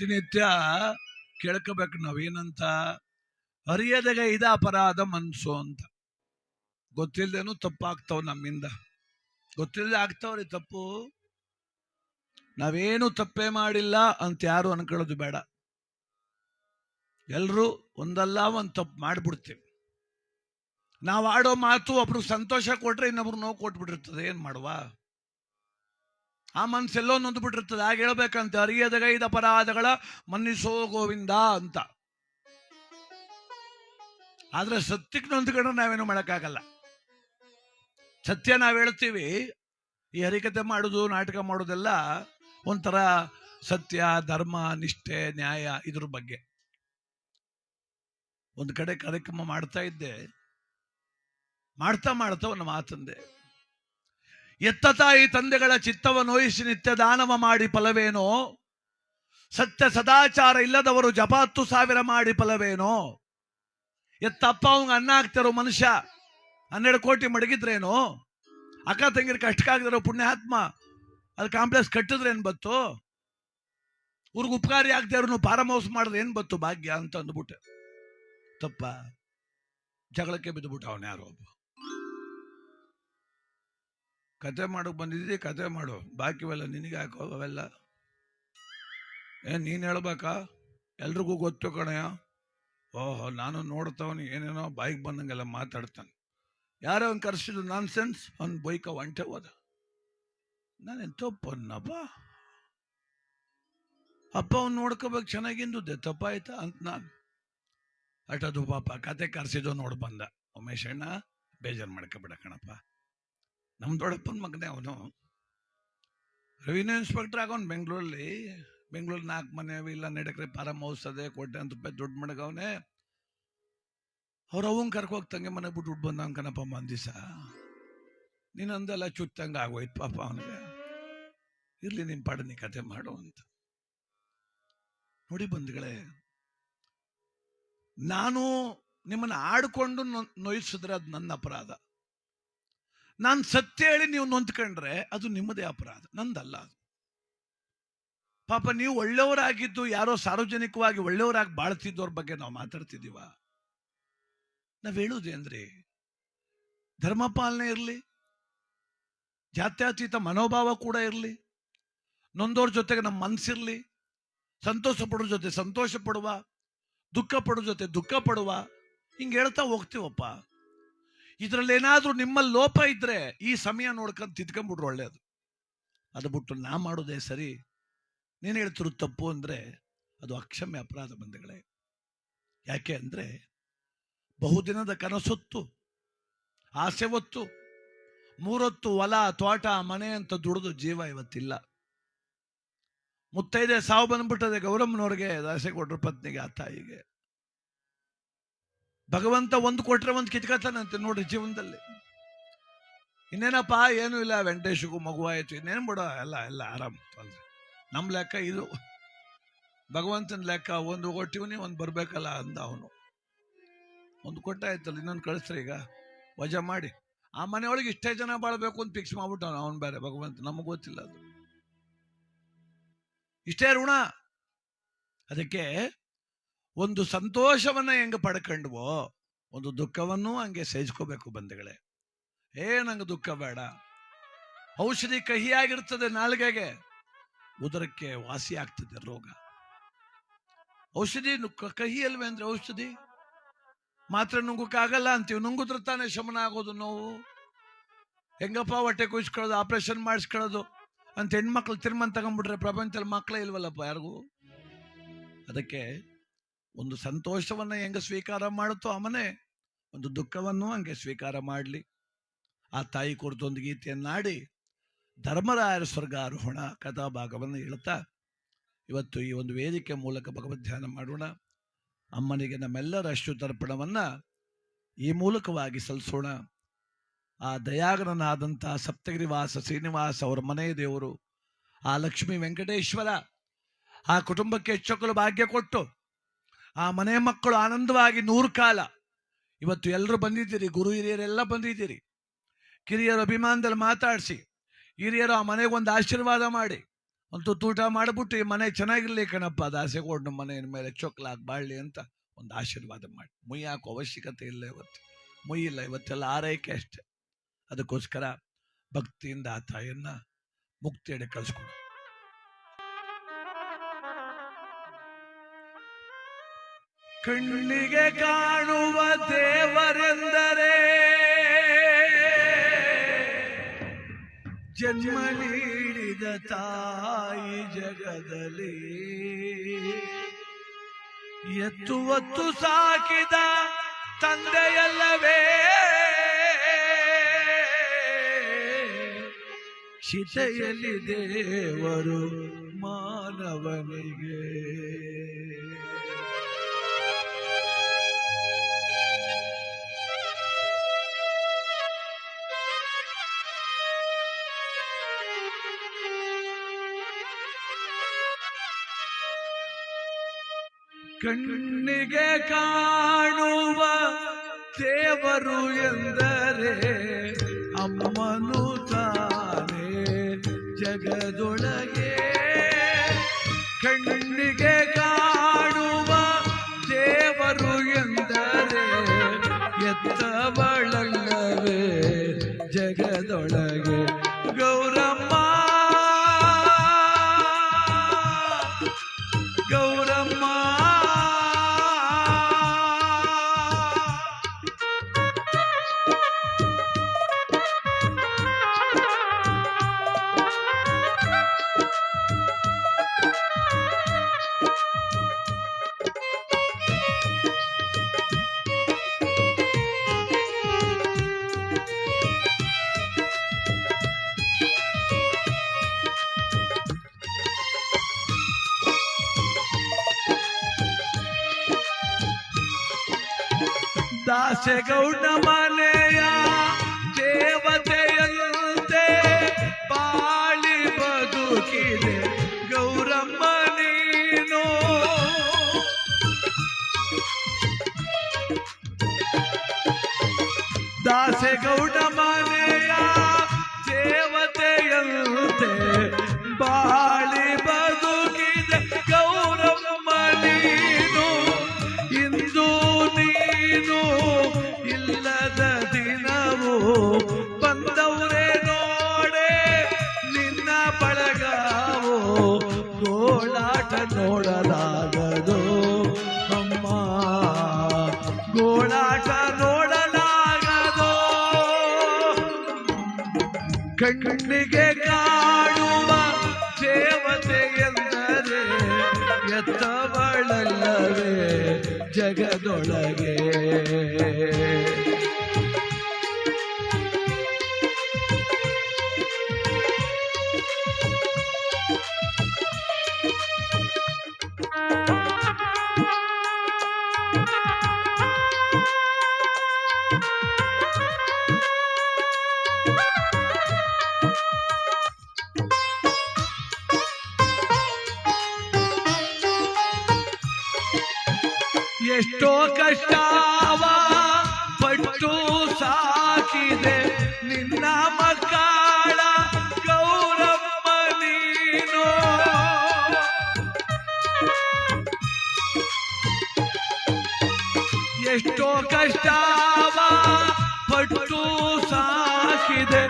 ಪ್ರತಿನಿತ್ಯ ಕೇಳ್ಕೋಬೇಕು ನಾವೇನಂತ, ಅರಿಯದಗೈದ ಅಪರಾಧ ಮನ್ಸು ಅಂತ. ಗೊತ್ತಿಲ್ದೇನು ತಪ್ಪಾಗ್ತಾವ ನಮ್ಮಿಂದ, ಗೊತ್ತಿಲ್ಲದೆ ಆಗ್ತಾವ್ರಿ ತಪ್ಪು. ನಾವೇನು ತಪ್ಪೇ ಮಾಡಿಲ್ಲ ಅಂತ ಯಾರು ಅನ್ಕೊಳ್ಳೋದು ಬೇಡ. ಎಲ್ರೂ ಒಂದಲ್ಲ ಒಂದು ತಪ್ಪು ಮಾಡ್ಬಿಡ್ತೀವಿ. ನಾವು ಆಡೋ ಮಾತು ಒಬ್ರು ಸಂತೋಷ ಕೊಟ್ರೆ ಇನ್ನೊಬ್ರು ನೋವು ಕೊಟ್ಬಿಟ್ಟಿರ್ತದೆ. ಏನ್ ಮಾಡುವ, ಆ ಮನ್ಸೆಲ್ಲೋ ನೊಂದು ಬಿಟ್ಟಿರ್ತದೆ. ಹಾಗೆ ಹೇಳ್ಬೇಕಂತ, ಅರಿಯದಗೈದ ಅಪರಾಧಗಳ ಮನ್ನಿಸೋ ಗೋವಿಂದ ಅಂತ. ಆದ್ರೆ ಸತ್ಯಕ್ಕೆ ನೊಂದ್ಕೊಂಡ್ರೆ ನಾವೇನು ಮಾಡೋಕ್ಕಾಗಲ್ಲ. ಸತ್ಯ ನಾವ್ ಹೇಳ್ತೀವಿ. ಈ ಹರಿಕತೆ ಮಾಡೋದು, ನಾಟಕ ಮಾಡೋದೆಲ್ಲ ಒಂಥರ ಸತ್ಯ, ಧರ್ಮ, ನಿಷ್ಠೆ, ನ್ಯಾಯ ಇದ್ರ ಬಗ್ಗೆ. ಒಂದು ಕಡೆ ಕಾರ್ಯಕ್ರಮ ಮಾಡ್ತಾ ಇದ್ದೆ, ಮಾಡ್ತಾ ಒಂದು ಮಾತಂದೆ. ಎತ್ತ ತಾಯಿ ತಂದೆಗಳ ಚಿತ್ತವ ನೋಯಿಸಿ ನಿತ್ಯ ದಾನವ ಮಾಡಿ ಫಲವೇನೋ, ಸತ್ಯ ಸದಾಚಾರ ಇಲ್ಲದವರು ಜಪ 10,000 ಮಾಡಿ ಫಲವೇನೋ. ಎತ್ತಪ್ಪ ಅವಂಗ ಅನ್ನ ಹಾಕ್ತಿರೋ ಮನುಷ್ಯ 12 ಕೋಟಿ ಮಡಗಿದ್ರೇನು, ಅಕ್ಕ ತಂಗಿರ ಕಷ್ಟಕ್ಕಾಗದಿರೋ ಪುಣ್ಯಾತ್ಮ ಅಲ್ಲಿ ಕಾಂಪ್ಲೆಕ್ಸ್ ಕಟ್ಟಿದ್ರೇನ್ ಬತ್ತು, ಊರಿಗೆ ಉಪಕಾರಿ ಆಗದೆ ಅವ್ರನ್ನು ಫಾರಂ ಹೌಸ್ ಮಾಡಿದ್ರೆ ಏನ್ ಬತ್ತು ಭಾಗ್ಯ ಅಂತ ಅಂದ್ಬಿಟ್ಟೆ. ತಪ್ಪ, ಜಗಳಕ್ಕೆ ಬಿದ್ದುಬಿಟ್ಟ ಅವನ ಯಾರೋ ಒಬ್ಬ. ಕತೆ ಮಾಡೋಕ್ ಬಂದಿದ್ದೀ, ಕತೆ ಮಾಡು, ಬಾಕಿವೆಲ್ಲ ನಿನಗೆ ಹಾಕೋ. ಅವೆಲ್ಲ ನೀನ್ ಹೇಳ್ಬೇಕಾ? ಎಲ್ರಿಗೂ ಗೊತ್ತು ಕಣಯ್ಯ. ಓಹೋ, ನಾನು ನೋಡ್ತಾವನಿ ಏನೇನೋ ಬಾಯಿಗೆ ಬಂದಂಗೆಲ್ಲ ಮಾತಾಡ್ತಾನೆ. ಯಾರೋ ಅವ್ನು ಕರ್ಸಿದ್ರು ನಾನ್ ಸೆನ್ಸ್, ಅವ್ನು ಬೈಕ ಒಂಟೆ ಹೋದ. ನಾನೆಂತ ಪೊನ್ನಪ್ಪ, ಅಪ್ಪ ಅವ್ನು ನೋಡ್ಕೋಬೇಕು ಚೆನ್ನಾಗಿಂದುದ್ದೆ, ತಪ್ಪಾಯ್ತಾ ಅಂತ ನಾನು ಅಟದು. ಪಾಪ ಕತೆ ಕರ್ಸಿದ್ದು ನೋಡ್ ಬಂದ. ಉಮೇಶ್ ಅಣ್ಣ ಬೇಜಾರು ಮಾಡ್ಕೊಬೇಡ ಕಣಪ್ಪ, ನಮ್ ದೊಡ್ಡಪ್ಪನ ಮಗನೇ ಅವನು, ರೆವಿನ್ಯೂ ಇನ್ಸ್ಪೆಕ್ಟರ್ ಆಗೋನ್ ಬೆಂಗಳೂರು 4 ಮನೆ ಇಲ್ಲ ನಡಕ್ರೆ ಫಾರಂ ಹೌಸ್ ಅದೇ, ₹1,000,000 ದುಡ್ಡು ಮಡಗವನೆ. ಅವ್ರ ಅವಂಗ್ ಕರ್ಕೋಗಿ ತಂಗೆ ಮನೆ ಬಿಟ್ಟು ಬಂದವನ್ ಕಣಪ್ಪ. ದಿವಸ ನೀನೊಂದೆಲ್ಲ ಚುತ್ತಂಗ ಆಗೋಯ್ತು ಪಾಪ ಅವನಿಗೆ. ಇರ್ಲಿ ನಿನ್ ಪಾಡ, ನೀ ಕತೆ ಮಾಡು ಅಂತ. ನೋಡಿ ಬಂಧುಗಳೇ, ನಾನು ನಿಮ್ಮನ್ನ ಆಡ್ಕೊಂಡು ನೋಯಿಸಿದ್ರೆ ಅದು ನನ್ನ ಅಪರಾಧ. ನಾನು ಸತ್ಯ ಹೇಳಿ ನೀವು ನೊಂದ್ಕೊಂಡ್ರೆ ಅದು ನಿಮ್ಮದೇ ಅಪರಾಧ, ನಂದಲ್ಲ ಅದು. ಪಾಪ ನೀವು ಒಳ್ಳೆಯವರಾಗಿದ್ದು ಯಾರೋ ಸಾರ್ವಜನಿಕವಾಗಿ ಒಳ್ಳೆಯವರಾಗಿ ಬಾಳ್ತಿದ್ದವ್ರ ಬಗ್ಗೆ ನಾವು ಮಾತಾಡ್ತಿದ್ದೀವ. ನಾವ್ ಹೇಳುವುದೇನ್ರಿ, ಧರ್ಮಪಾಲನೆ ಇರಲಿ, ಜಾತ್ಯತೀತ ಮನೋಭಾವ ಕೂಡ ಇರಲಿ, ನೊಂದೋರ್ ಜೊತೆಗೆ ನಮ್ಮ ಮನಸ್ಸಿರ್ಲಿ, ಸಂತೋಷ ಪಡೋರ ಜೊತೆ ಸಂತೋಷ ಪಡುವ, ದುಃಖ ಪಡೋ ಜೊತೆ ದುಃಖ ಪಡುವ, ಹಿಂಗೆ ಹೇಳ್ತಾ ಹೋಗ್ತೀವಪ್ಪ. ಇದ್ರಲ್ಲಿ ಏನಾದ್ರೂ ನಿಮ್ಮಲ್ಲಿ ಲೋಪ ಇದ್ರೆ ಈ ಸಮಯ ನೋಡ್ಕೊಂಡು ತಿದ್ಕೊಂಡ್ಬಿಟ್ರು ಒಳ್ಳೇದು. ಅದು ಬಿಟ್ಟು ನಾ ಮಾಡೋದೇ ಸರಿ, ನೀನು ಹೇಳ್ತಿರೋ ತಪ್ಪು ಅಂದ್ರೆ ಅದು ಅಕ್ಷಮ್ಯ ಅಪರಾಧ ಬಂಧುಗಳೇ. ಯಾಕೆ ಅಂದ್ರೆ ಬಹುದಿನದ ಕನಸೊತ್ತು, ಆಸೆ ಹೊತ್ತು, 3 ಹೊತ್ತು ಹೊಲ ತೋಟ ಮನೆ ಅಂತ ದುಡಿದು ಜೀವ ಇವತ್ತಿಲ್ಲ. ಮುತ್ತೈದೆ ಸಾವು ಬಂದ್ಬಿಟ್ಟದೆ ಗೌರಮ್ಮನವ್ರಿಗೆ, ಆಸೆ ಕೊಟ್ರು ಪತ್ನಿಗೆ, ಆ ತಾಯಿಗೆ. ಭಗವಂತ ಒಂದು ಕೊಟ್ರೆ ಒಂದು ಕಿತ್ಕತಾನಂತೆ ನೋಡ್ರಿ ಜೀವನದಲ್ಲಿ. ಇನ್ನೇನಪ್ಪ, ಏನು ಇಲ್ಲ, ವೆಂಕಟೇಶಿಗೂ ಮಗುವಾಯ್ತು, ಇನ್ನೇನು ಬಿಡೋ, ಎಲ್ಲ ಆರಾಮ್ ಅಂದ್ರೆ ನಮ್ ಲೆಕ್ಕ ಇದು. ಭಗವಂತನ ಲೆಕ್ಕ, ಒಂದು ಕೊಟ್ಟಿವನಿ ಒಂದು ಬರ್ಬೇಕಲ್ಲ ಅಂದ ಅವನು. ಒಂದು ಕೊಟ್ಟಾಯ್ತಲ್ಲ, ಇನ್ನೊಂದು ಕಳಿಸ್ರಿ ಈಗ ವಜಾ ಮಾಡಿ. ಆ ಮನೆಯೊಳಗೆ ಇಷ್ಟೇ ಜನ ಬಾಳ್ಬೇಕು ಅಂತ ಫಿಕ್ಸ್ ಮಾಡ್ಬಿಟ್ಟ ಅವನು ಬೇರೆ ಭಗವಂತ. ನಮಗ್ ಗೊತ್ತಿಲ್ಲ ಅದು, ಇಷ್ಟೇ ಋಣ. ಅದಕ್ಕೆ ಒಂದು ಸಂತೋಷವನ್ನ ಹೆಂಗ ಪಡ್ಕೊಂಡ್ವೋ ಒಂದು ದುಃಖವನ್ನು ಹಂಗೆ ಸಹಿಸ್ಕೋಬೇಕು ಬಂಧುಗಳೇ. ನಂಗೆ ದುಃಖ ಬೇಡ. ಔಷಧಿ ಕಹಿಯಾಗಿರ್ತದೆ ನಾಲ್ಗೆಗೆ, ಉದರಕ್ಕೆ ವಾಸಿ ಆಗ್ತದೆ ರೋಗ. ಔಷಧಿ ಕಹಿ ಅಲ್ವೇ ಅಂದ್ರೆ ಔಷಧಿ ಮಾತ್ರ ನುಂಗಕ್ಕಾಗಲ್ಲ ಅಂತೀವಿ. ನುಂಗುದ್ರ ತಾನೇ ಶಮನ ಆಗೋದು ನೋವು. ಹೆಂಗಪ್ಪ ಹೊಟ್ಟೆ ಕುಯ್ಸ್ಕೊಳ್ಳೋದು, ಆಪರೇಷನ್ ಮಾಡಿಸ್ಕೊಳ್ಳೋದು ಅಂತ ಹೆಣ್ಮಕ್ಳು ತಿರ್ಮನ್ ತಗೊಂಡ್ಬಿಟ್ರೆ ಪ್ರಪಂಚದಲ್ಲಿ ಮಕ್ಕಳೇ ಇಲ್ವಲ್ಲಪ್ಪ ಯಾರಿಗೂ. ಅದಕ್ಕೆ ಒಂದು ಸಂತೋಷವನ್ನ ಹೆಂಗ ಸ್ವೀಕಾರ ಮಾಡುತ್ತೋ ಆ ಮನೆ, ಒಂದು ದುಃಖವನ್ನು ಹಂಗೆ ಸ್ವೀಕಾರ ಮಾಡಲಿ. ಆ ತಾಯಿ ಕುರಿತು ಒಂದು ಗೀತೆಯನ್ನಾಡಿ ಧರ್ಮರಾಯರ ಸ್ವರ್ಗಾರೋಹಣ ಕಥಾಭಾಗವನ್ನು ಹೇಳ್ತಾ ಇವತ್ತು ಈ ಒಂದು ವೇದಿಕೆ ಮೂಲಕ ಭಗವದ್ ಧ್ಯಾನ ಮಾಡೋಣ. ಅಮ್ಮನಿಗೆ ನಮ್ಮೆಲ್ಲರ ಅಶ್ರುತರ್ಪಣವನ್ನ ಈ ಮೂಲಕವಾಗಿ ಸಲ್ಲಿಸೋಣ. ಆ ದಯಾಗರನಾದಂತಹ ಸಪ್ತಗಿರಿವಾಸ ಶ್ರೀನಿವಾಸ ಅವರ ಮನೆ ದೇವರು, ಆ ಲಕ್ಷ್ಮೀ ವೆಂಕಟೇಶ್ವರ ಆ ಕುಟುಂಬಕ್ಕೆ ಹೆಚ್ಚೊಕ್ಕಲು ಭಾಗ್ಯ ಕೊಟ್ಟು ಆ ಮನೆ ಮಕ್ಕಳು ಆನಂದವಾಗಿ 100 ಕಾಲ. ಇವತ್ತು ಎಲ್ಲರೂ ಬಂದಿದ್ದೀರಿ, ಗುರು ಹಿರಿಯರೆಲ್ಲ ಬಂದಿದ್ದೀರಿ. ಕಿರಿಯರು ಅಭಿಮಾನದಲ್ಲಿ ಮಾತಾಡಿಸಿ, ಹಿರಿಯರು ಆ ಮನೆಗೆ ಒಂದು ಆಶೀರ್ವಾದ ಮಾಡಿ, ಒಂದು ತುತ್ತು ಊಟ ಮಾಡಿಬಿಟ್ಟು ಈ ಮನೆ ಚೆನ್ನಾಗಿರ್ಲಿ ಕಣಪ್ಪ, ಅದು ಆಸೆ ಕೊಡು ನಮ್ಮ ಮನೆಯ ಮೇಲೆ ಚೊಕ್ಲಾಗಿ ಬಾಳ್ಲಿ ಅಂತ ಒಂದು ಆಶೀರ್ವಾದ ಮಾಡಿ. ಮುಯ್ಯಾಕೋ ಅವಶ್ಯಕತೆ ಇಲ್ಲ ಇವತ್ತು, ಮುಯ್ಯಿಲ್ಲ, ಇವತ್ತೆಲ್ಲ ಆರೈಕೆ ಅಷ್ಟೆ. ಅದಕ್ಕೋಸ್ಕರ ಭಕ್ತಿಯಿಂದ ಆ ತಾಯಿಯನ್ನ ಮುಕ್ತಿಯಡೆ ಕಳಿಸ್ಕೊಡು. ಕಣ್ಣಿಗೆ ಕಾಣುವ ದೇವರೆಂದರೆ ಜನ್ಮ ನೀಡಿದ ತಾಯಿ ಜಗದಲ್ಲಿ, ಎತ್ತುವತ್ತು ಸಾಕಿದ ತಂದೆಯಲ್ಲವೇ ಶಿತೆಯಲ್ಲಿ ದೇವರು ಮಾನವನಿಗೆ. ಕಣ್ಣಿಗೆ ಕಾಣುವ ದೇವರು ಎಂದರೆ ಅಮ್ಮನು ತಾನೇ ಜಗದೊಳಗೆ. ಕಣ್ಣಿಗೆ ಕಾಣುವ ದೇವರು ಎಂದರೆ ಎತ್ತವಳಲ್ಲವೇ ಜಗದೊಳಗೆ. ಗೌರಮ್ಮ ಗೌರಮ್ಮ ದಾಸೆಗೌಡ ಮನೆಯ ದೇವತೆಯಂತೆ ಬಾಳಿ ಬದುಕಿದೆ ಗೌರಮ್ಮ ನೀನು. ದಾಸೆಗೌಡ ಮನೆಯ ದೇವತೆಯಂತೆ ಬಾಳಿ ಬದುಕಿದೆ ಗೌರಮ್ಮ ನೀನು. ಇಂದು ನೀನು ಇಲ್ಲದ ದಿನವು ಬಂದವರೇ ನೋಡೆ ನಿನ್ನ ಬಳಗವು. ಗೋಳಾಟ ನೋಡಲಾಗದು ಅಮ್ಮ, ಗೋಳಾಟ ನೋಡಲಾಗದು. ಕಣ್ಣಿಗೆ ಕಾಣುವ ದೇವತೆ ಎಂದರೆ ಎತ್ತವಳಲ್ಲವೇ ಜಗದೊಳಗೆ. ಎಷ್ಟೋ ಕಷ್ಟವ ಪಟ್ಟು ಸಾಕಿದೆ ನಿನ್ನ ಮಕ್ಕಳ ಗೌರಮ್ಮ ನೀನು. ಎಷ್ಟೋ ಕಷ್ಟವ ಪಟ್ಟು ಸಾಕಿದೆ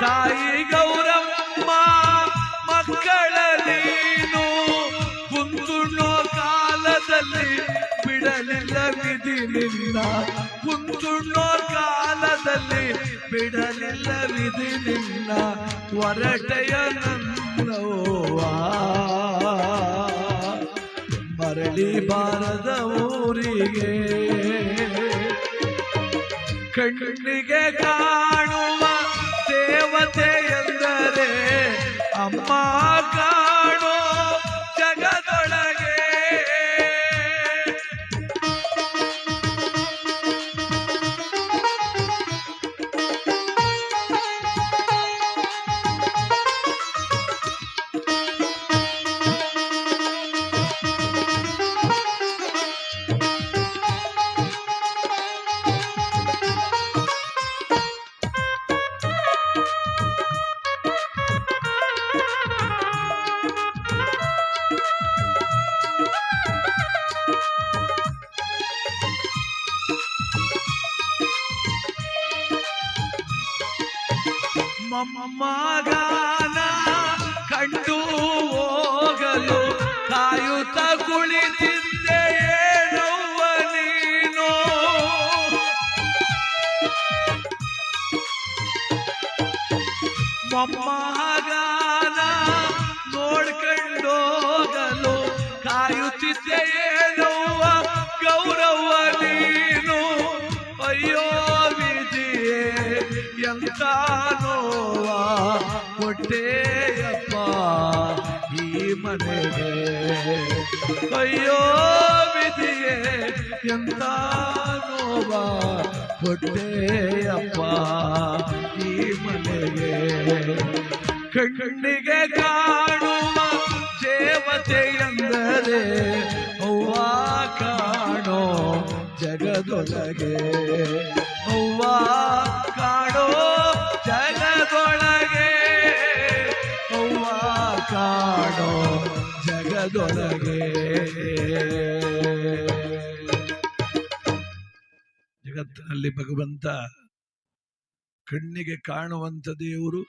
ತಾಯಿ ಗೌರಮ್ಮ ಮಕ್ಕಳ ನೀನು. ಕುಂತುಣ್ಣೋ ಕಾಲದಲ್ಲಿ ಬಿಡಲಿಲ್ಲ ವಿಧಿ ನಿನ್ನ, ಕುಂತುಣ್ಣೋ ಕಾಲದಲ್ಲಿ ಬಿಡಲಿಲ್ಲ ವಿಧಿ ನಿನ್ನ. ಹೊರಟೆಯ ನನ್ನವ್ವ ಮರಳಿ ಬಾರದ ಊರಿಗೆ. ಕಣ್ಣಿಗೆ ಕಾಣುವ ದೇವತೆ ಎಂದರೆ ಅಮ್ಮ ಕಾಣೋ ಜಗದೊಳಗೆ. ಮೊಮ್ಮಗನ ಕಂಡು ಹೋಗಲು ಕಾಯುತ್ತ ಕುಳಿತಿದ್ದೆ ಏನವ್ವ ನೀನು. ಮೊಮ್ಮಗನ ನೋಡ್ಕೊಂಡೋಗಲು ಕಾಯುತ್ತಿದ್ದೆ ಏನವ್ವ ಗೌರವ್ವ ನೀನು. ಅಯ್ಯೋ ವಿಧಿಯೇ ಎಂತ ನೋವ ಕೊಟ್ಟೆಯಪ್ಪ ಈ ಮನೆಗೆ. ಅಯ್ಯೋ ವಿಧಿಯೇ ಎಂತ ನೋವ ಕೊಟ್ಟೆಯಪ್ಪ ಈ ಮನೆಗೆ. ಕಣ್ಣಿಗೆ ಕಾಣುವ ದೇವತೆ ಎಂದರೆ ಅವ್ವ ಕಾಣೋ ಜಗದೊಳಗೆ. ಅವ್ವ ಕಾಣೋ ಜಗದೊಳಗೆ. ಅವ್ವ ಕಾಣೋ ಜಗದೊಳಗೆ. ಜಗತ್ತಿನಲ್ಲಿ ಭಗವಂತ ಕಣ್ಣಿಗೆ ಕಾಣುವಂಥ ದೇವರು,